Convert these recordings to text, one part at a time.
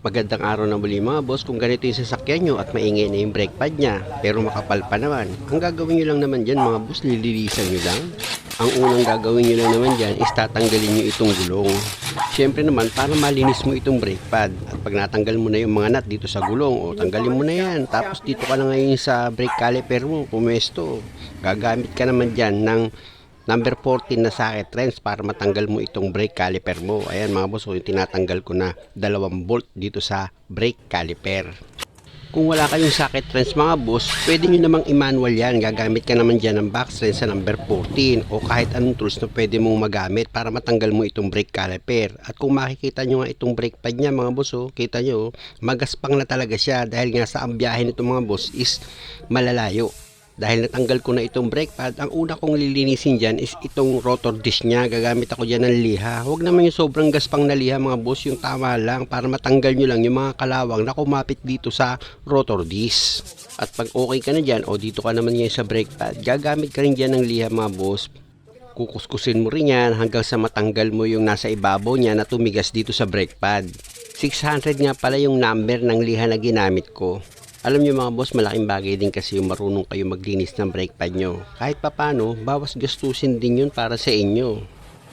Magandang araw na muli mga boss. Kung ganito yung sasakyan nyo at maingay na yung brake pad nya pero makapal pa naman, ang gagawin nyo lang naman dyan mga boss, lililisan nyo lang. Ang unang gagawin nyo lang naman dyan is tatanggalin nyo itong gulong. Siyempre naman para malinis mo itong brake pad. At pag natanggal mo na yung mga nut dito sa gulong, o tanggalin mo na yan. Tapos dito ka na ngayon sa brake caliper mo, pumesto. Gagamit ka naman dyan ng number 14 na socket wrench para matanggal mo itong brake caliper mo. Ayan mga boss, yung tinatanggal ko na 2 bolt dito sa brake caliper. Kung wala kayong socket wrench mga boss, pwede nyo namang i-manual yan. Gagamit ka naman dyan ng box wrench sa number 14 o kahit anong tools na pwede mong magamit para matanggal mo itong brake caliper. At kung makikita nyo nga itong brake pad nya mga boss, kita nyo, magaspang na talaga siya dahil nga sa ang biyahe nito mga boss is malalayo. Dahil natanggal ko na itong brake pad, ang una kong lilinisin dyan is itong rotor disc nya. Gagamit ako dyan ng liha. Huwag naman yung sobrang gaspang na liha mga boss, yung tama lang para matanggal nyo lang yung mga kalawang na kumapit dito sa rotor disc. At pag okay ka na dyan, o dito ka naman ngayon sa brake pad, gagamit ka rin dyan ng liha mga boss. Kukuskusin mo rin yan hanggang sa matanggal mo yung nasa ibabaw nya na tumigas dito sa brake pad. 600 nga pala yung number ng liha na ginamit ko. Alam nyo mga boss, malaking bagay din kasi yung marunong kayo maglinis ng brake pad nyo. Kahit papano, bawas gastusin din yun para sa inyo.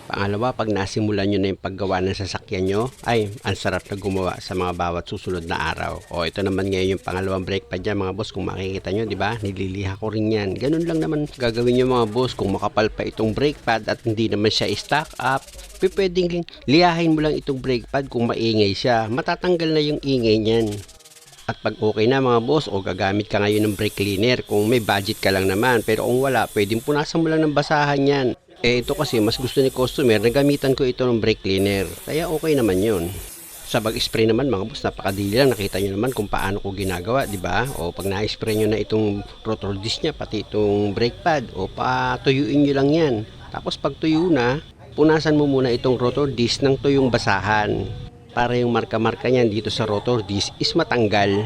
Pangalawa, pag nasimulan nyo na yung paggawa ng sasakyan nyo, ay ang sarap na gumawa sa mga bawat susunod na araw. O ito naman ngayon yung pangalawang brake pad yan mga boss, kung makikita nyo, di ba? Nililiha ko rin yan. Ganun lang naman gagawin nyo mga boss. Kung makapal pa itong brake pad at hindi naman siya stock up, pwedeng lihahin mo lang itong brake pad kung maingay siya. Matatanggal na yung ingay niyan. At pag okay na mga boss, o gagamit ka ngayon ng brake cleaner kung may budget ka lang naman. Pero kung wala, pwedeng punasan mo lang ng basahan yan. Ito kasi mas gusto ni customer na gamitan ko ito ng brake cleaner. Kaya okay naman yun. Sa bag-spray naman mga boss, napakadili lang. Nakita nyo naman kung paano ko ginagawa, di ba? O pag na-spray nyo na itong rotor disc nya, pati itong brake pad, o patuyuin nyo lang yan. Tapos pag tuyo na, punasan mo muna itong rotor disc ng tuyong basahan. Para yung marka-marka niyan dito sa rotor disc is matanggal.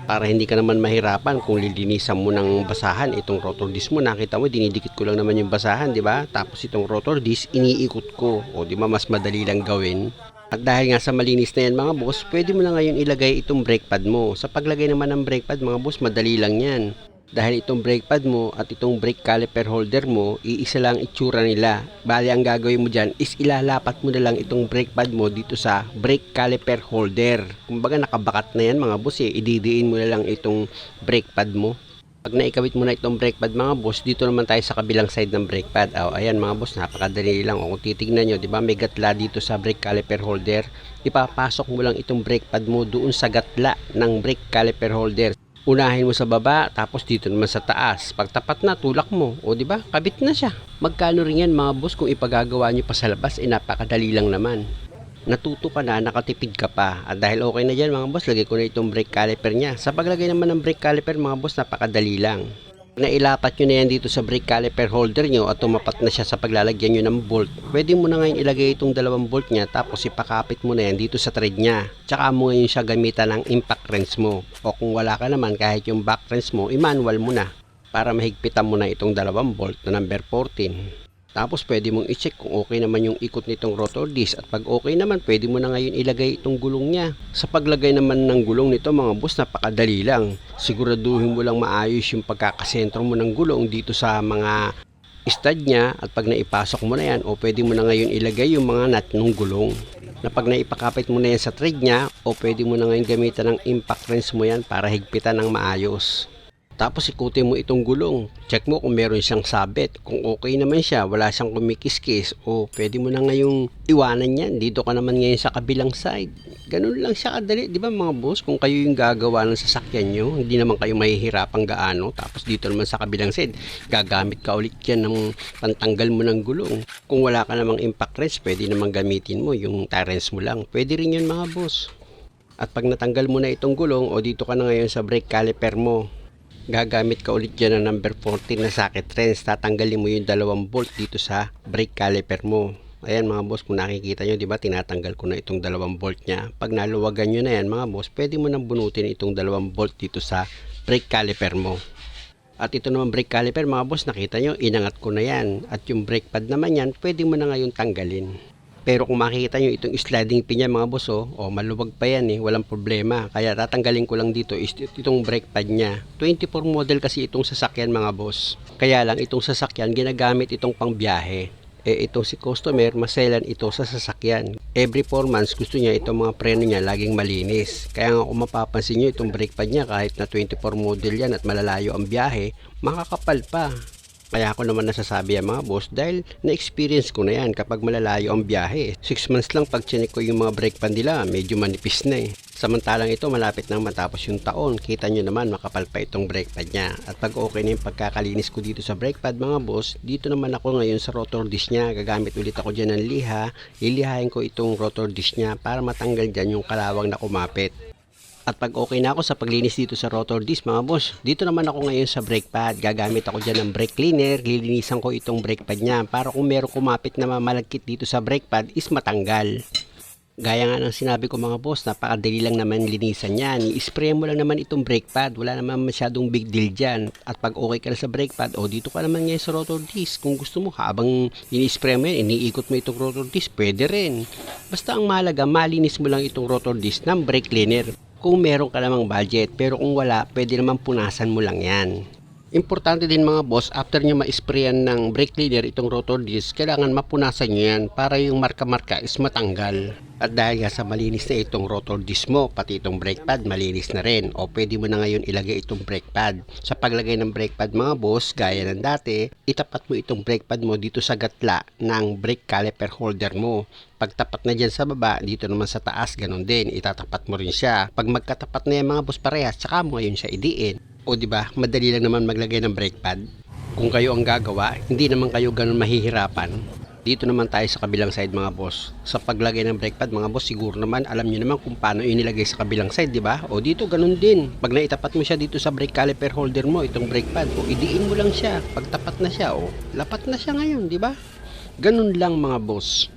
Para hindi ka naman mahirapan kung lilinisan mo ng basahan itong rotor disc mo. Nakita mo, dinidikit ko lang naman yung basahan, di ba? Tapos itong rotor disc, iniikot ko. O di ba, mas madali lang gawin. At dahil nga sa malinis na yan mga boss, pwede mo na ngayon ilagay itong brake pad mo. Sa paglagay naman ng brake pad mga boss, madali lang yan. Dahil itong brake pad mo at itong brake caliper holder mo, iisa lang itsura nila. Bali ang gagawin mo dyan is ilalapat mo na lang itong brake pad mo dito sa brake caliper holder. Kumbaga nakabakat na yan mga boss ididiin mo na lang itong brake pad mo. Pag naikabit mo na itong brake pad mga boss, dito naman tayo sa kabilang side ng brake pad. Ayan mga boss, napakadali lang. O kung titignan nyo, di ba may gatla dito sa brake caliper holder. Ipapasok mo lang itong brake pad mo doon sa gatla ng brake caliper holder. Unahin mo sa baba, tapos dito naman sa taas. Pag tapat na, tulak mo. O di ba? Kabit na siya. Magkano rin yan mga boss kung ipagagawa nyo pa sa labas, napakadali lang naman. Natuto ka na, nakatipid ka pa. At dahil okay na dyan mga boss, lagay ko na itong brake caliper nya. Sa paglagay naman ng brake caliper mga boss, napakadali lang. Nailapat nyo na yan dito sa brake caliper holder nyo at tumapat na siya sa paglalagyan nyo ng bolt, pwede mo na ngayon ilagay itong 2 bolt nya tapos ipakapit mo na yan dito sa thread nya. Tsaka mo ngayon siya gamitan ng impact wrench mo. O kung wala ka naman, kahit yung back wrench mo, i-manual mo na para mahigpitan mo na itong 2 bolt na number 14. Tapos pwede mong i-check kung okay naman yung ikot nitong rotor disc. At pag okay naman, pwede mo na ngayon ilagay itong gulong niya. Sa paglagay naman ng gulong nito mga boss, napakadali lang. Siguraduhin mo lang maayos yung pagkakasentro mo ng gulong dito sa mga stud niya. At pag naipasok mo na yan, o pwede mo na ngayon ilagay yung mga nut ng gulong. Na pag naipakapit mo na yan sa thread niya, o pwede mo na ngayon gamitan ng impact wrench mo yan para higpitan ng maayos. Tapos ikutin mo itong gulong. Check mo kung meron siyang sabit. Kung okay naman siya, wala siyang kumikis-kis, o pwede mo na ngayong iwanan yan. Dito ka naman ngayon sa kabilang side. Ganun lang siya kadali. Di ba mga boss? Kung kayo yung gagawa ng sasakyan nyo, hindi naman kayo mahihirapang gaano. Tapos dito naman sa kabilang side, gagamit ka ulit yan ng pantanggal mo ng gulong. Kung wala ka namang impact wrench, pwede naman gamitin mo yung tie wrench mo lang. Pwede rin yun mga boss. At pag natanggal mo na itong gulong, o dito ka na ngayon sa brake caliper mo, gagamit ka ulit dyan ng number 14 na socket wrench. Tatanggalin mo yung 2 bolt dito sa brake caliper mo. Ayan mga boss, kung nakikita nyo, di ba tinatanggal ko na itong 2 bolt nya. Pag naluwagan nyo na yan mga boss, pwede mo nang bunutin itong 2 bolt dito sa brake caliper mo. At ito naman brake caliper mga boss, nakita nyo, inangat ko na yan. At yung brake pad naman yan, pwede mo na ngayon tanggalin. Pero kung makikita nyo itong sliding pin niya mga boss, maluwag pa yan walang problema. Kaya tatanggalin ko lang dito is itong brake pad niya. 24 model kasi itong sasakyan mga boss. Kaya lang itong sasakyan ginagamit itong pangbiyahe. Itong si customer, maselan ito sa sasakyan. Every 4 months gusto niya itong mga preno niya laging malinis. Kaya nga kung mapapansin nyo itong brake pad niya kahit na 24 model yan at malalayo ang biyahe, makakapal pa. Kaya ako naman nasasabi yan mga boss dahil na-experience ko na yan kapag malalayo ang biyahe. 6 months lang pag chinek ko yung mga brake pad nila, medyo manipis na Samantalang ito malapit nang matapos yung taon. Kita nyo naman makapal pa itong brake pad niya. At pag okay na yung pagkakalinis ko dito sa brake pad mga boss, dito naman ako ngayon sa rotor disc niya. Gagamit ulit ako dyan ng liha. Lilihain ko itong rotor disc niya para matanggal dyan yung kalawang na kumapit. At pag okay na ako sa paglinis dito sa rotor disc mga boss, dito naman ako ngayon sa brake pad. Gagamit ako dyan ng brake cleaner. Lilinisan ko itong brake pad niya para kung meron kumapit na malagkit dito sa brake pad is matanggal. Gaya nga ng sinabi ko mga boss, napakadali lang naman linisan yan. I-spray mo lang naman itong brake pad. Wala naman masyadong big deal dyan. At pag okay ka na sa brake pad, dito ka naman ngayon sa rotor disc. Kung gusto mo, habang ini-spray mo yan, iniikot mo itong rotor disc, pwede rin. Basta ang mahalaga, malinis mo lang itong rotor disc ng brake cleaner. Kung meron ka namang budget, pero kung wala, pwede naman punasan mo lang yan. Importante din mga boss, after nyo ma-sprayan ng brake cleaner itong rotor disc, kailangan mapunasan nyo yan para yung marka-marka is matanggal. At dahil sa malinis na itong rotor disc mo, pati itong brake pad malinis na rin. O pwede mo na ngayon ilagay itong brake pad. Sa paglagay ng brake pad mga boss, gaya ng dati, itapat mo itong brake pad mo dito sa gatla ng brake caliper holder mo. Pagtapat na dyan sa baba, dito naman sa taas, ganun din, itatapat mo rin siya. Pag magkatapat na yan mga boss parehas, saka mo ngayon siya idiin. O diba, madali lang naman maglagay ng brake pad. Kung kayo ang gagawa, hindi naman kayo ganun mahihirapan. Dito naman tayo sa kabilang side mga boss. Sa paglagay ng brake pad mga boss, siguro naman alam niyo naman kung paano inilagay sa kabilang side, di ba? O dito ganun din. Pag naitapat mo siya dito sa brake caliper holder mo, itong brake pad, idiin mo lang siya. Pag tapat na siya, lapat na siya ngayon, di ba? Ganun lang mga boss.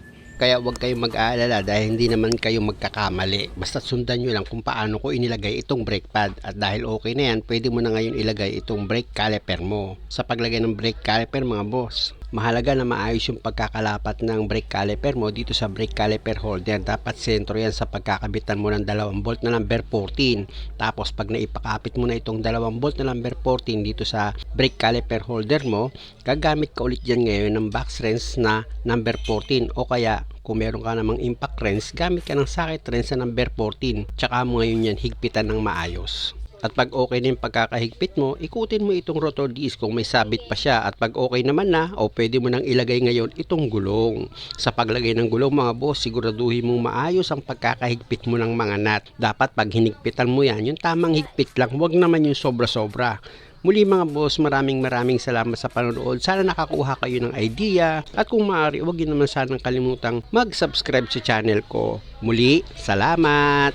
Kaya huwag kayong mag-aalala dahil hindi naman kayo magkakamali. Basta sundan nyo lang kung paano ko inilagay itong brake pad. At dahil okay na yan, pwede mo na ngayon ilagay itong brake caliper mo. Sa paglagay ng brake caliper mga boss, mahalaga na maayos yung pagkakalapat ng brake caliper mo dito sa brake caliper holder. Dapat sentro yan sa pagkakabitan mo ng 2 bolt na number 14. Tapos pag naipakapit mo na itong 2 bolt na number 14 dito sa brake caliper holder mo, gagamit ka ulit dyan ngayon ng box wrench na number 14 o kaya kung meron ka namang impact wrench, gamit ka ng socket wrench na number 14. Tsaka mo ngayon yan higpitan ng maayos. At pag okay na yung pagkakahigpit mo, ikutin mo itong rotor disc kung may sabit pa siya. At pag okay naman na, pwede mo nang ilagay ngayon itong gulong. Sa paglagay ng gulong mga boss, siguraduhin mong maayos ang pagkakahigpit mo ng mga nut. Dapat pag hinigpitan mo yan, yung tamang higpit lang, huwag naman yung sobra-sobra. Muli mga boss, maraming salamat sa panonood. Sana nakakuha kayo ng idea. At kung maaari, huwag nyo naman sanang kalimutang mag-subscribe sa channel ko. Muli, salamat!